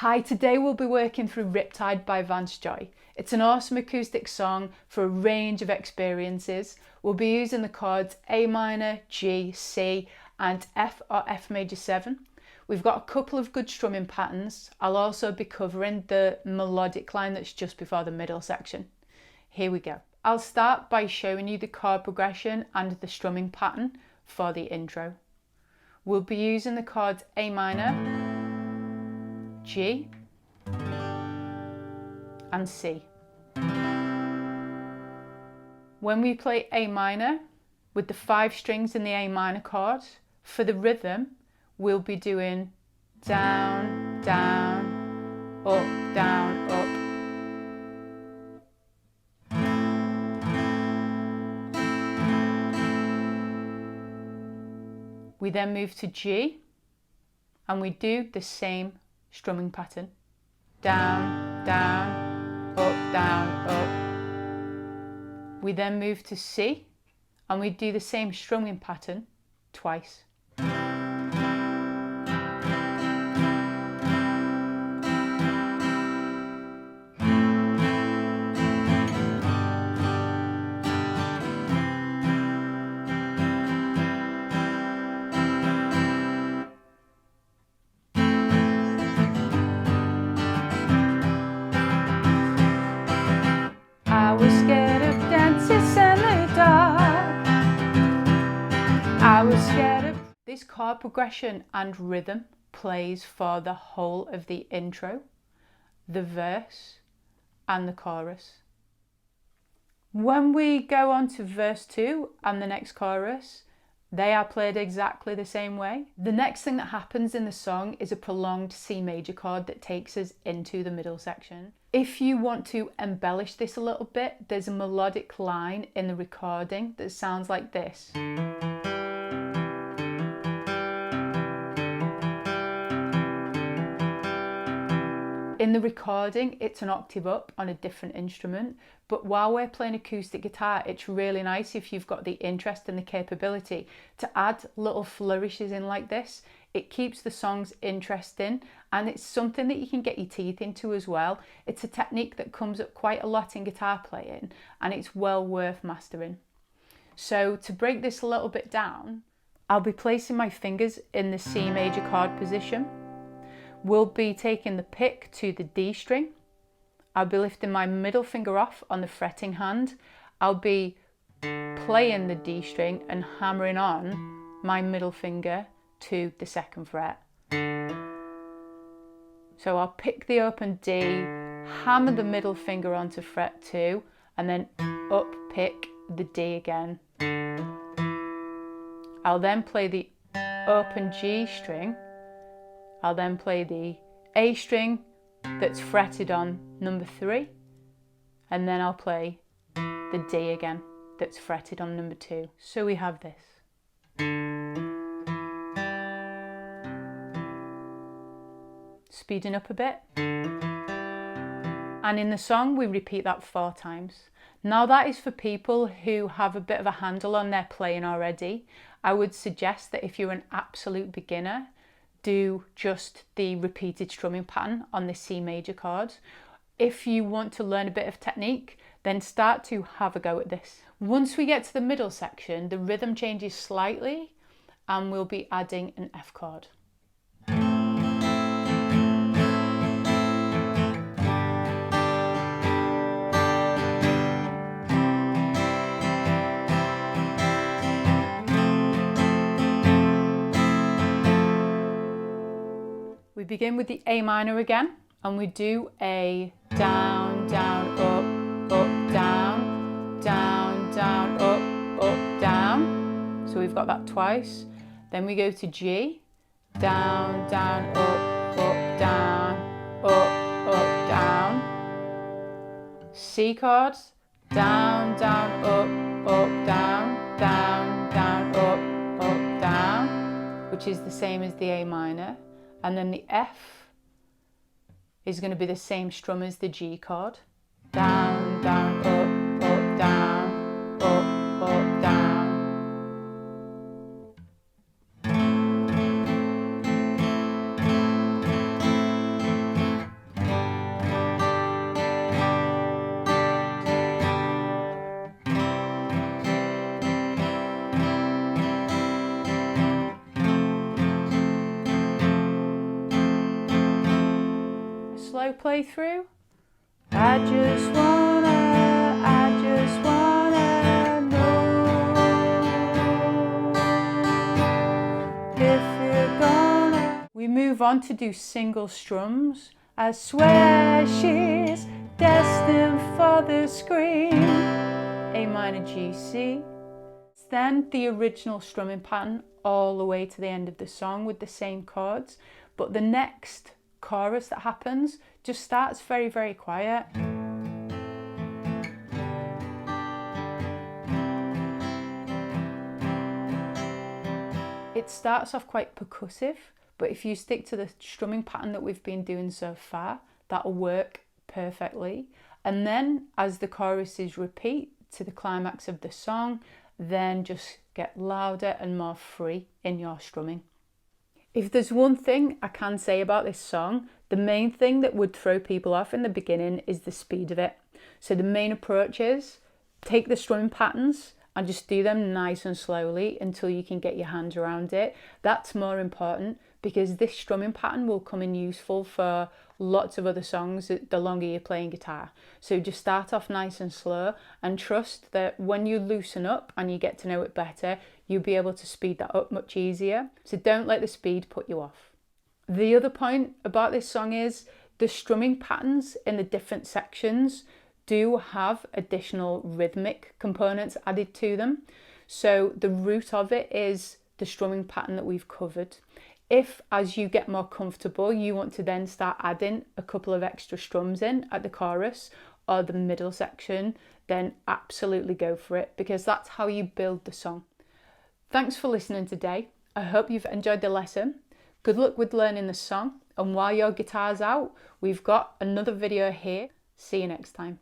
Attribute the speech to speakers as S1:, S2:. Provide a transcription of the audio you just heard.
S1: Hi, today we'll be working through Riptide by Vance Joy. It's an awesome acoustic song for a range of experiences. We'll be using the chords A minor, G, C and F or F major 7. We've got a couple of good strumming patterns. I'll also be covering the melodic line that's just before the middle section. Here we go. I'll start by showing you the chord progression and the strumming pattern for the intro. We'll be using the chords A minor, G and C. When we play A minor with the 5 strings in the A minor chord, for the rhythm we'll be doing down, down, up, down, up. We then move to G and we do the same strumming pattern. Down, down, up, down, up. We then move to C and we do the same strumming pattern twice. I was scared of dances in the dark. I was scared of... This chord progression and rhythm plays for the whole of the intro, the verse and the chorus. When we go on to verse 2 and the next chorus, they are played exactly the same way. The next thing that happens in the song is a prolonged C major chord that takes us into the middle section. If you want to embellish this a little bit, there's a melodic line in the recording that sounds like this. In the recording, it's an octave up on a different instrument, but while we're playing acoustic guitar, it's really nice if you've got the interest and the capability to add little flourishes in like this. It keeps the songs interesting and it's something that you can get your teeth into as well. It's a technique that comes up quite a lot in guitar playing and it's well worth mastering. So to break this a little bit down, I'll be placing my fingers in the C major chord position. We'll be taking the pick to the D string. I'll be lifting my middle finger off on the fretting hand. I'll be playing the D string and hammering on my middle finger to the 2nd fret. So I'll pick the open D, hammer the middle finger onto fret 2 and then up pick the D again. I'll then play the open G string. I'll then play the A string that's fretted on number 3 and then I'll play the D again that's fretted on number 2. So we have this. Speeding up a bit. And in the song we repeat that 4 times. Now that is for people who have a bit of a handle on their playing already. I would suggest that if you're an absolute beginner, do just the repeated strumming pattern on the C major chord. If you want to learn a bit of technique, then start to have a go at this. Once we get to the middle section, the rhythm changes slightly and we'll be adding an F chord. We begin with the A minor again and we do a down, down, up, down, down, down, up, down. So we've got that twice. Then we go to G, down, down, up, down, up, down. C chords, down, down, up, down, down, down, up, down, which is the same as the A minor. And then the F is going to be the same strum as the G chord. Down, down, up, down, down. slow play through. I just wanna know if you're gonna. We move on to do single strums. I swear she's destined for the screen. A minor G, C. Then the original strumming pattern all the way to the end of the song with the same chords, but the next chorus that happens just starts very, very quiet. It starts off quite percussive, but if you stick to the strumming pattern that we've been doing so far, that'll work perfectly. And then as the choruses repeat to the climax of the song, then just get louder and more free in your strumming. If there's one thing I can say about this song, the main thing that would throw people off in the beginning is the speed of it. So the main approach is take the strumming patterns and just do them nice and slowly until you can get your hands around it. That's more important because this strumming pattern will come in useful for lots of other songs the longer you're playing guitar. So just start off nice and slow and trust that when you loosen up and you get to know it better, you'll be able to speed that up much easier. So don't let the speed put you off. The other point about this song is the strumming patterns in the different sections do have additional rhythmic components added to them. So the root of it is the strumming pattern that we've covered. If, as you get more comfortable, you want to then start adding a couple of extra strums in at the chorus or the middle section, then absolutely go for it, because that's how you build the song. Thanks for listening today. I hope you've enjoyed the lesson. Good luck with learning the song, and while your guitar's out, we've got another video here. See you next time.